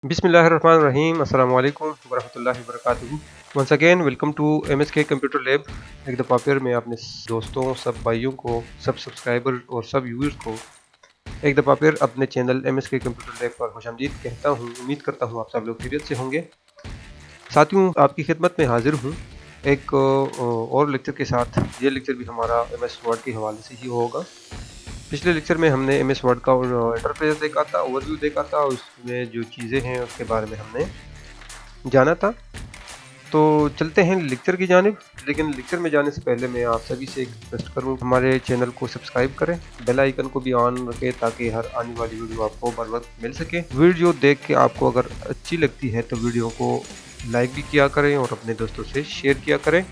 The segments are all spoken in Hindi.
बिस्मिल्लाहिर्रहमानिर्रहीम अस्सलाम वालेकुम वरहमतुल्लाहि वबरकातुहू। Once again welcome to MSK computer lab. एक दफ़ा फिर मैं अपने दोस्तों, सब भाइयों को, सब सब्सक्राइबर और सब व्यूअर्स को एक दफ़ा फिर अपने चैनल MSK कंप्यूटर लैब पर खुशामदीद कहता हूँ। उम्मीद करता हूँ आप सब लोग खैरियत से होंगे। साथियों, आपकी खिदमत में हाजिर हूँ एक और लेक्चर के साथ। ये लेक्चर भी हमारा MS वर्ड के हवाले से ही होगा। पिछले लेक्चर में हमने MS वर्ड का इंटरफेस देखा था, ओवरव्यू देखा था, उसमें जो चीज़ें हैं उसके बारे में हमने जाना था। तो चलते हैं लेक्चर की जानिब। लेकिन लेक्चर में जाने से पहले मैं आप सभी से एक रिक्वेस्ट करूँ, हमारे चैनल को सब्सक्राइब करें, बेल आइकन को भी ऑन रखें ताकि हर आने वाली वीडियो आपको बर वक्त मिल सके। वीडियो देख के आपको अगर अच्छी लगती है तो वीडियो को लाइक भी किया करें और अपने दोस्तों से शेयर किया करें।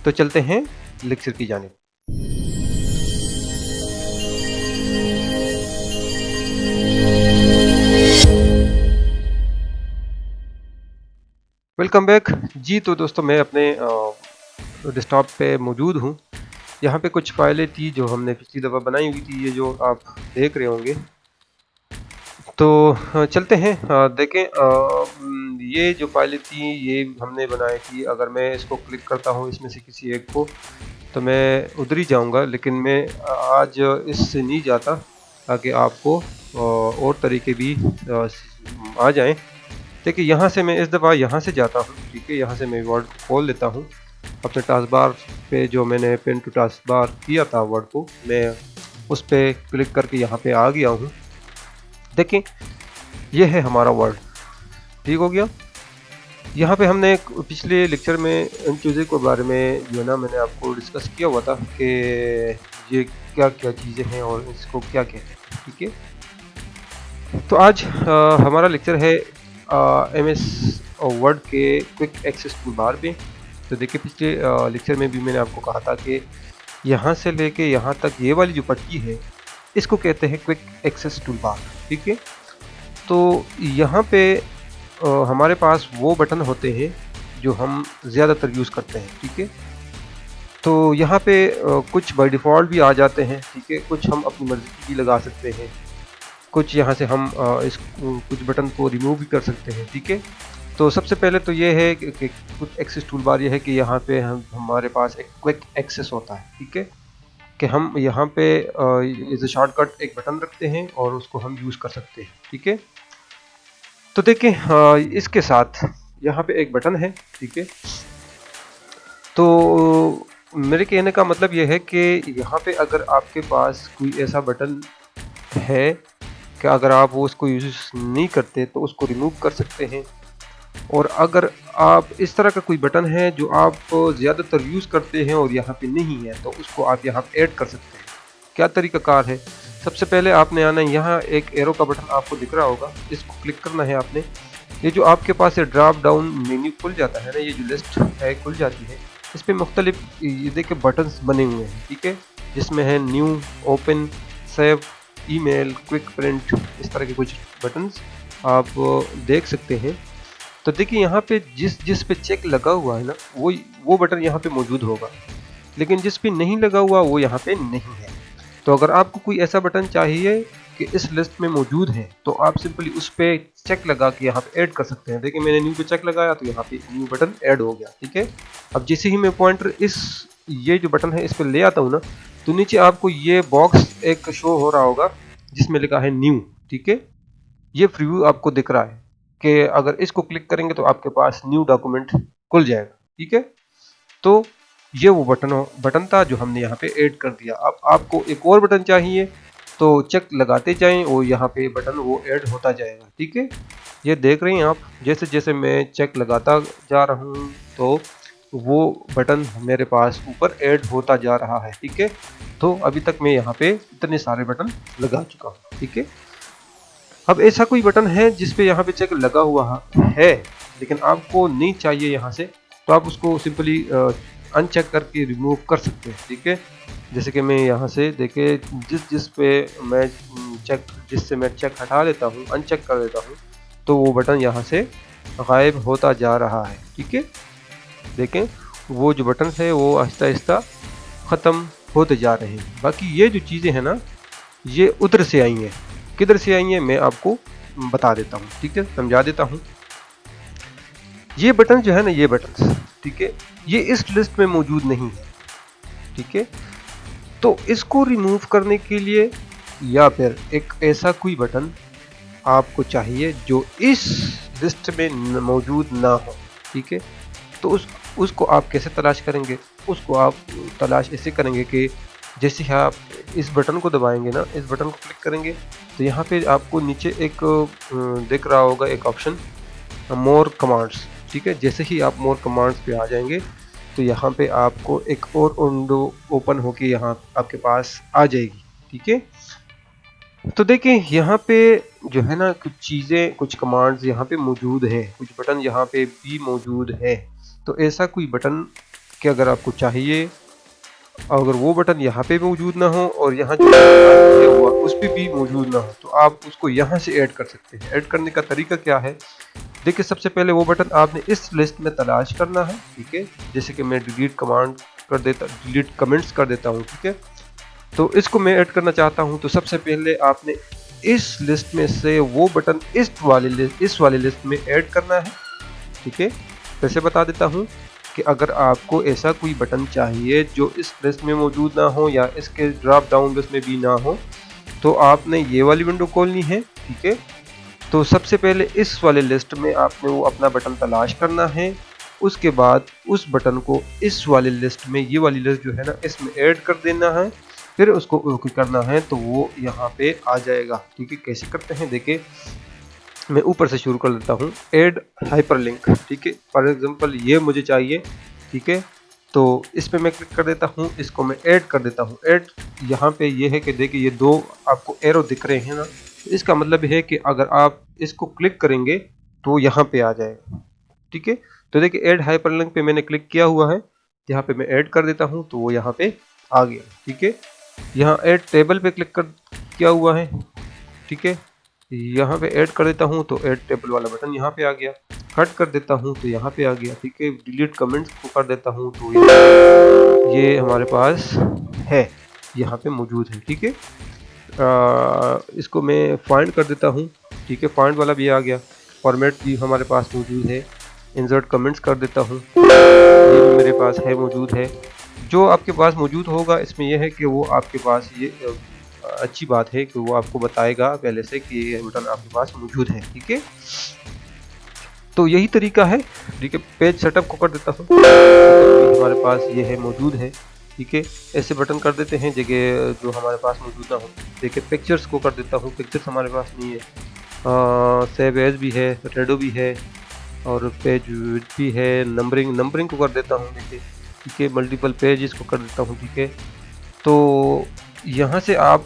तो चलते हैं लेक्चर की जानिब। वेलकम बैक जी। तो दोस्तों, मैं अपने डेस्कटॉप पे मौजूद हूँ। यहाँ पे कुछ फाइलें थी जो हमने पिछली दफ़ा बनाई हुई थी, ये जो आप देख रहे होंगे। तो चलते हैं, देखें। ये जो फाइलें थी ये हमने बनाई थी। अगर मैं इसको क्लिक करता हूँ इसमें से किसी एक को, तो मैं उधर ही जाऊँगा। लेकिन मैं आज इससे नहीं जाता ताकि आपको और तरीके भी आ जाएँ। देखिए, यहाँ से मैं इस दफ़ा यहाँ से जाता हूँ, ठीक है। यहाँ से मैं वर्ड खोल लेता हूँ अपने टास्क बार पे। जो मैंने पेन टू टास्क बार किया था वर्ड को, मैं उस पर क्लिक करके यहाँ पे आ गया हूँ। देखें, ये है हमारा वर्ड, ठीक हो गया। यहाँ पे हमने पिछले लेक्चर में इन चीज़ों के बारे में जो है ना, मैंने आपको डिस्कस किया हुआ था कि ये क्या क्या चीज़ें हैं और इसको क्या कहते हैं, ठीक है। तो आज हमारा लेक्चर है MS वर्ड के क्विक एक्सेस टूल बार पे। तो देखिए, पिछले लेक्चर में भी मैंने आपको कहा था कि यहाँ से लेके यहाँ तक ये वाली जो पट्टी है इसको कहते हैं क्विक एक्सेस टूल बार, ठीक है। तो यहाँ पे हमारे पास वो बटन होते हैं जो हम ज़्यादातर यूज़ करते हैं, ठीक है। तो यहाँ पे कुछ बाय डिफ़ॉल्ट भी आ जाते हैं, ठीक है। कुछ हम अपनी मर्ज़ी की भी लगा सकते हैं। कुछ यहाँ से हम कुछ बटन को रिमूव भी कर सकते हैं, ठीक है। तो सबसे पहले तो ये है कि क्विक एक्सेस टूल बार ये है कि यहाँ पे हमारे पास एक क्विक एक्सेस होता है, ठीक है। कि हम यहाँ पे एज ए शॉर्टकट एक बटन रखते हैं और उसको हम यूज़ कर सकते हैं, ठीक है। तो देखें, इसके साथ यहाँ पे एक बटन है, ठीक है। तो मेरे कहने का मतलब ये है कि यहाँ पे अगर आपके पास कोई ऐसा बटन है कि अगर आप वो उसको यूज़ नहीं करते तो उसको रिमूव कर सकते हैं। और अगर आप इस तरह का कोई बटन है जो आप ज़्यादातर यूज़ करते हैं और यहाँ पे नहीं है, तो उसको आप यहाँ पे ऐड कर सकते हैं। क्या तरीक़ाकार है? सबसे पहले आपने आना है, यहाँ एक एरो का बटन आपको दिख रहा होगा, इसको क्लिक करना है आपने। ये जो आपके पास ये ड्रॉप डाउन मेन्यू खुल जाता है ना, ये जो लिस्ट है खुल जाती है, इस पर मुख्तलिफ ये देखिए बटन्स बने हुए हैं, ठीक है। जिसमें है new, open, save, email, quick print, इस तरह के कुछ बटन्स आप देख सकते हैं। तो देखिए, यहाँ पे जिस पे चेक लगा हुआ है ना, वो बटन यहाँ पे मौजूद होगा, लेकिन जिस पे नहीं लगा हुआ वो यहाँ पे नहीं है। तो अगर आपको कोई ऐसा बटन चाहिए कि इस लिस्ट में मौजूद है, तो आप सिंपली उस पे चेक लगा के यहाँ पे ऐड कर सकते हैं। देखिए, मैंने न्यू पे चेक लगाया तो यहाँ पे न्यू बटन ऐड हो गया, ठीक है। अब जैसे ही मैं पॉइंटर ये जो बटन है इस पर ले आता हूँ ना, तो नीचे आपको ये बॉक्स एक शो हो रहा होगा जिसमें लिखा है न्यू, ठीक है। ये प्रीव्यू आपको दिख रहा है कि अगर इसको क्लिक करेंगे तो आपके पास न्यू डॉक्यूमेंट खुल जाएगा, ठीक है। तो ये वो बटन था जो हमने यहाँ पे ऐड कर दिया। अब आपको एक और बटन चाहिए तो चेक लगाते जाएं और यहाँ पे बटन वो ऐड होता जाएगा, ठीक है। ये देख रहे हैं आप, जैसे जैसे मैं चेक लगाता जा रहा हूँ तो वो बटन मेरे पास ऊपर ऐड होता जा रहा है, ठीक है। तो अभी तक मैं यहाँ पे इतने सारे बटन लगा चुका हूँ, ठीक है। अब ऐसा कोई बटन है जिस पे यहाँ पे चेक लगा हुआ है लेकिन आपको नहीं चाहिए यहाँ से, तो आप उसको सिंपली अनचेक करके रिमूव कर सकते हैं, ठीक है। जैसे कि मैं यहाँ से देखिए, जिस पे मैं जिससे मैं चेक हटा लेता हूँ, अनचेक कर देता हूँ, तो वो बटन यहाँ से गायब होता जा रहा है, ठीक है। देखें, वो जो बटन है वो आहिस्ता आहिस्ता ख़त्म होते जा रहे हैं। बाकी ये जो चीज़ें हैं ना, ये उधर से आई हैं। किधर से आई हैं मैं आपको बता देता हूँ, ठीक है, समझा देता हूँ। ये बटन जो है ना, ये बटन, ठीक है, ये इस लिस्ट में मौजूद नहीं है, ठीक है। तो इसको रिमूव करने के लिए या फिर एक ऐसा कोई बटन आपको चाहिए जो इस लिस्ट में मौजूद ना हो, ठीक है। तो उसको आप कैसे तलाश करेंगे? उसको आप तलाश ऐसे करेंगे कि जैसे ही आप इस बटन को दबाएंगे ना, इस बटन को क्लिक करेंगे तो यहाँ पे आपको नीचे एक दिख रहा होगा एक ऑप्शन, मोर कमांड्स, ठीक है। जैसे ही आप मोर कमांड्स पे आ जाएंगे तो यहाँ पे आपको एक और विंडो ओपन होके यहाँ आपके पास आ जाएगी, ठीक है। तो देखिए यहाँ पे जो है ना, कुछ चीज़ें, कुछ कमांड्स यहाँ पे मौजूद है, कुछ बटन यहाँ पे भी मौजूद है। तो ऐसा कोई बटन कि अगर आपको चाहिए, अगर वो बटन यहाँ पे मौजूद ना हो और यहाँ जो दिया हुआ उस पे भी मौजूद ना हो, तो आप उसको यहाँ से ऐड कर सकते हैं। ऐड करने का तरीका क्या है? देखिए सबसे पहले वो बटन आपने इस लिस्ट में तलाश करना है, ठीक है। जैसे कि मैं डिलीट कमेंट्स कर देता हूँ, ठीक है। तो इसको मैं ऐड करना चाहता हूँ, तो सबसे पहले आपने इस लिस्ट में से वो बटन इस वाली लिस्ट में ऐड करना है, ठीक है। फिर से बता देता हूँ कि अगर आपको ऐसा कोई बटन चाहिए जो इस लिस्ट में मौजूद ना हो या इसके ड्रॉप डाउन लिस्ट में भी ना हो, तो आपने ये वाली विंडो खोलनी है, ठीक है। तो सबसे पहले इस वाले लिस्ट में आपने वो अपना बटन तलाश करना है। उसके बाद उस बटन को इस वाली लिस्ट में, ये वाली लिस्ट जो है ना, इसमें ऐड कर देना है। फिर उसको ओके करना है तो वो यहाँ पे आ जाएगा, ठीक है। कैसे करते हैं देखिए, मैं ऊपर से शुरू कर देता हूँ। ऐड हाइपरलिंक, ठीक है। फॉर एग्जांपल ये मुझे चाहिए, ठीक है। तो इस पे मैं क्लिक कर देता हूँ, इसको मैं ऐड कर देता हूँ। ऐड यहाँ पे ये है कि देखिए ये दो आपको एरो दिख रहे हैं ना, इसका मतलब है कि अगर आप इसको क्लिक करेंगे तो यहाँ पे आ जाएगा, ठीक है। तो देखिए ऐड हाइपरलिंक पे मैंने क्लिक किया हुआ है, यहाँ पे मैं ऐड कर देता हूँ तो वो यहाँ पे आ गया, ठीक है। यहाँ ऐड टेबल पे क्लिक कर किया हुआ है, ठीक है। यहाँ पे ऐड कर देता हूँ तो ऐड टेबल वाला बटन यहाँ पे आ गया। कट कर देता हूँ तो यहाँ पे आ गया, ठीक है। डिलीट कमेंट्स को कर देता हूँ तो ये हमारे पास है, यहाँ पे मौजूद है, ठीक है। इसको मैं फाइंड कर देता हूँ, ठीक है। फाइंड वाला भी आ गया। फॉर्मेट भी हमारे पास मौजूद है। इंसर्ट कमेंट्स कर देता हूँ, ये भी मेरे पास है, मौजूद है। जो आपके पास मौजूद होगा इसमें यह है कि वो आपके पास, ये अच्छी बात है कि वो आपको बताएगा पहले से कि ये बटन आपके पास मौजूद है, ठीक है। तो यही तरीका है, ठीक है। पेज सेटअप को कर देता हूँ, हमारे पास ये है, मौजूद है, ठीक है। ऐसे बटन कर देते हैं जगह जो हमारे पास मौजूद ना हो। देखिए पिक्चर्स को कर देता हूँ, पिक्चर्स हमारे पास नहीं है। सेव एज भी है, रेडो भी है और पेज भी है। नंबरिंग को कर देता हूँ, देखिए, ठीक है। मल्टीपल पेजेस को कर देता हूँ, ठीक है। तो यहाँ से आप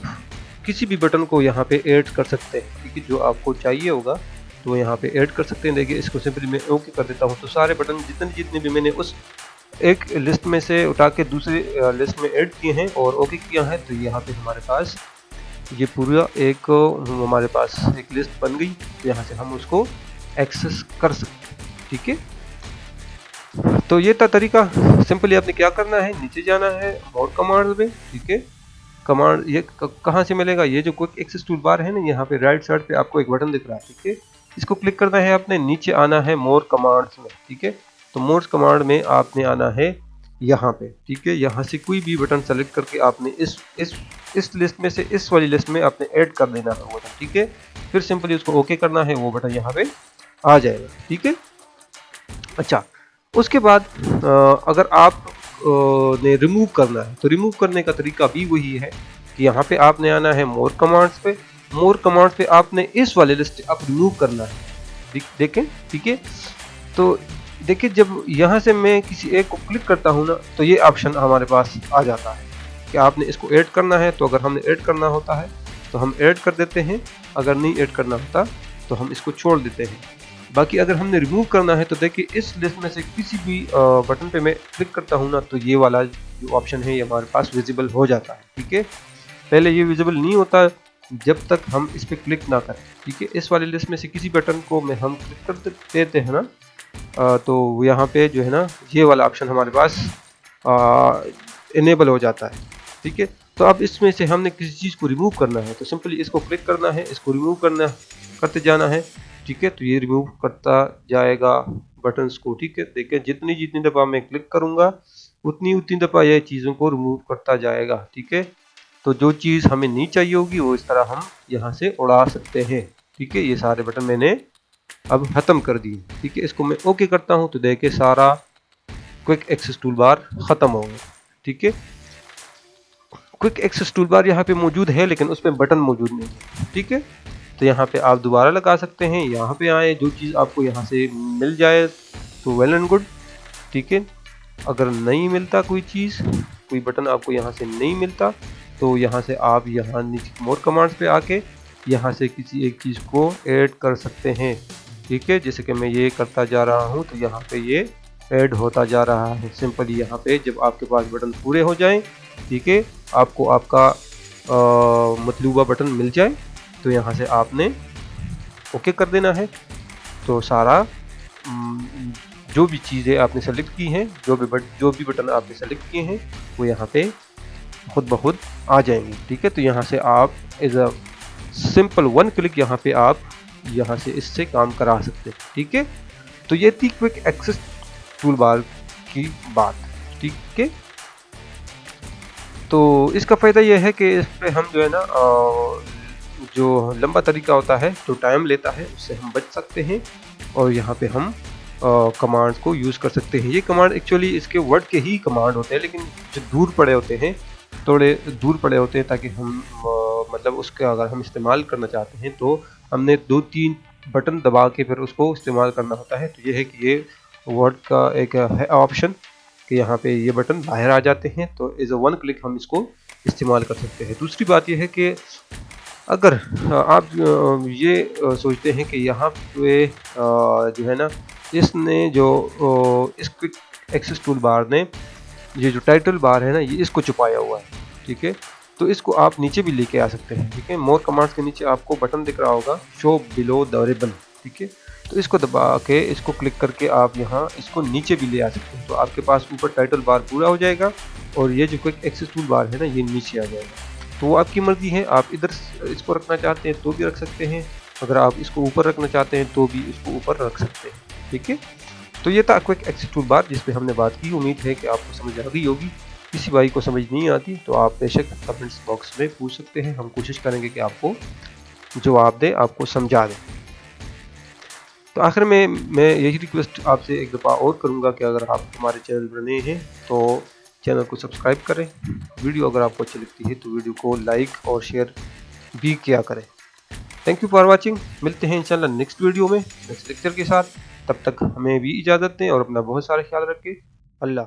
किसी भी बटन को यहाँ पे ऐड कर सकते हैं, ठीक है। जो आपको चाहिए होगा तो यहाँ पे ऐड कर सकते हैं। देखिए इसको सिंपली मैं ओके कर देता हूँ, तो सारे बटन जितने भी मैंने उस एक लिस्ट में से उठा के दूसरे लिस्ट में ऐड किए हैं और ओके किया है, तो यहाँ पे हमारे पास ये पूरा एक हमारे पास एक लिस्ट बन गई। यहाँ से हम उसको एक्सेस कर सकते हैं, ठीक है। तो ये था तरीका। सिंपली आपने क्या करना है, नीचे जाना है मोर कमांड में, ठीक है। कमांड ये कहाँ से मिलेगा, ये जो क्विक एक्सेस टूल बार है ना, यहाँ पे राइट साइड पे आपको एक बटन दिख रहा है, ठीक है। इसको क्लिक करना है आपने, नीचे आना है मोर कमांड्स में, ठीक है। तो मोर कमांड में आपने आना है यहाँ पे, ठीक है। यहाँ से कोई भी बटन सेलेक्ट करके आपने इस लिस्ट में से इस वाली लिस्ट में आपने ऐड कर देना है वो बटन, ठीक है। फिर सिंपली उसको ओके करना है, वो बटन यहाँ पे आ जाएगा, ठीक है। अच्छा, उसके बाद अगर आप ने रिमूव करना है तो रिमूव करने का तरीका भी वही है कि यहाँ पे आपने आना है मोर कमांड्स पे। मोर कमांड्स पे आपने इस वाले लिस्ट आप रिमूव करना है, देखें, ठीक है। तो देखिए जब यहाँ से मैं किसी एक को क्लिक करता हूँ ना, तो ये ऑप्शन हमारे पास आ जाता है कि आपने इसको ऐड करना है। तो अगर हमने ऐड करना होता है तो हम ऐड कर देते हैं, अगर नहीं ऐड करना होता तो हम इसको छोड़ देते हैं। बाकी अगर हमने रिमूव करना है तो देखिए इस लिस्ट में से किसी भी बटन पे मैं क्लिक करता हूँ ना, तो ये वाला जो ऑप्शन है ये हमारे पास विजिबल हो जाता है, ठीक है। पहले ये विजिबल नहीं होता जब तक हम इस पर क्लिक ना करें, ठीक है। इस वाली लिस्ट में से किसी बटन को में हम क्लिक कर देते हैं ना, तो यहाँ पे जो है ना ये वाला ऑप्शन हमारे पास इनेबल हो जाता है, ठीक है। तो अब इसमें से हमने किसी चीज़ को रिमूव करना है तो सिंपली इसको क्लिक करना है, इसको रिमूव करते जाना है। ठीक है, तो ये रिमूव करता जाएगा बटन्स को। ठीक है, देखिए जितनी जितनी दफ़ा मैं क्लिक करूँगा उतनी उतनी दफ़ा यह चीज़ों को रिमूव करता जाएगा। ठीक है, तो जो चीज़ हमें नहीं चाहिए होगी वो इस तरह हम यहाँ से उड़ा सकते हैं। ठीक है, ये सारे बटन मैंने अब ख़त्म कर दिए। ठीक है, इसको मैं ओके करता हूँ तो देखिए सारा क्विक एक्सेस टूल बार ख़त्म हो गया। ठीक है, क्विक एक्सेस टूल बार यहाँ पे मौजूद है लेकिन उसमें बटन मौजूद नहीं है। ठीक है, तो यहाँ पे आप दोबारा लगा सकते हैं। यहाँ पे आए, जो चीज़ आपको यहाँ से मिल जाए तो वेल एंड गुड। ठीक है, अगर नहीं मिलता कोई चीज़, कोई बटन आपको यहाँ से नहीं मिलता तो यहाँ से आप यहाँ नीचे मोर कमांड्स पे आके यहाँ से किसी एक चीज़ को ऐड कर सकते हैं। ठीक है, जैसे कि मैं ये करता जा रहा हूँ तो यहाँ पे ये ऐड होता जा रहा है। सिंपली यहाँ पे जब आपके पास बटन पूरे हो जाएं, ठीक है, आपको आपका मतलूबा बटन मिल जाए तो यहाँ से आपने ओके कर देना है। तो सारा जो भी चीज़ें आपने सेलेक्ट की हैं, जो भी बटन आपने सेलेक्ट किए हैं वो यहाँ पे खुद ब खुद आ जाएंगे। ठीक है, तो यहाँ से आप as a simple one click यहाँ पे आप यहाँ से इससे काम करा सकते हैं। ठीक है, तो ये थी क्विक एक्सेस टूल बार की बात। ठीक है, तो इसका फ़ायदा यह है कि इस पर हम जो है ना जो लंबा तरीका होता है, जो टाइम लेता है, उससे हम बच सकते हैं और यहाँ पे हम कमांड्स को यूज़ कर सकते हैं। ये कमांड एक्चुअली इसके वर्ड के ही कमांड होते हैं, लेकिन जो दूर पड़े होते हैं, थोड़े दूर पड़े होते हैं, ताकि हम मतलब उसका अगर हम इस्तेमाल करना चाहते हैं तो हमने 2-3 बटन दबा के फिर उसको इस्तेमाल करना होता है। तो ये है कि ये वर्ड का एक है ऑप्शन कि यहाँ पे ये बटन बाहर आ जाते हैं, तो एज अ वन क्लिक हम इसको इस्तेमाल कर सकते हैं। दूसरी बात ये है कि अगर आप ये सोचते हैं कि यहाँ पे जो है ना इसने जो इस क्विक एक्सेस टूल बार ने ये जो टाइटल बार है ना ये इसको छुपाया हुआ है। ठीक है, तो इसको आप नीचे भी लेके आ सकते हैं। ठीक है, मोर कमांड्स के नीचे आपको बटन दिख रहा होगा शो बिलो द रिबन। ठीक है, तो इसको दबा के इसको क्लिक करके आप यहाँ इसको नीचे भी ले आ सकते हैं। तो आपके पास ऊपर टाइटल बार पूरा हो जाएगा और ये जो क्विक एक्सेस टूल बार है ना ये नीचे आ जाएगा। तो वो आपकी मर्जी है, आप इधर इसको रखना चाहते हैं तो भी रख सकते हैं, अगर आप इसको ऊपर रखना चाहते हैं तो भी इसको ऊपर रख सकते हैं। ठीक है, तो ये था क्विक एक्सेस टूल बार जिस पे हमने बात की। उम्मीद है कि आपको समझ आ गई होगी। किसी भाई को समझ नहीं आती तो आप बेशक कमेंट्स बॉक्स में पूछ सकते हैं, हम कोशिश करेंगे कि आपको जवाब दें, आपको समझा दें। तो आखिर में मैं यही रिक्वेस्ट आपसे एक दफ़ा और करूँगा कि अगर आप हमारे चैनल पर नए हैं तो चैनल को सब्सक्राइब करें। वीडियो अगर आपको अच्छी लगती है तो वीडियो को लाइक और शेयर भी किया करें। Thank you for watching. मिलते हैं इंशाल्लाह नेक्स्ट वीडियो में नेक्स्ट लेक्चर के साथ। तब तक हमें भी इजाज़त दें और अपना बहुत सारा ख्याल रखें। अल्लाह।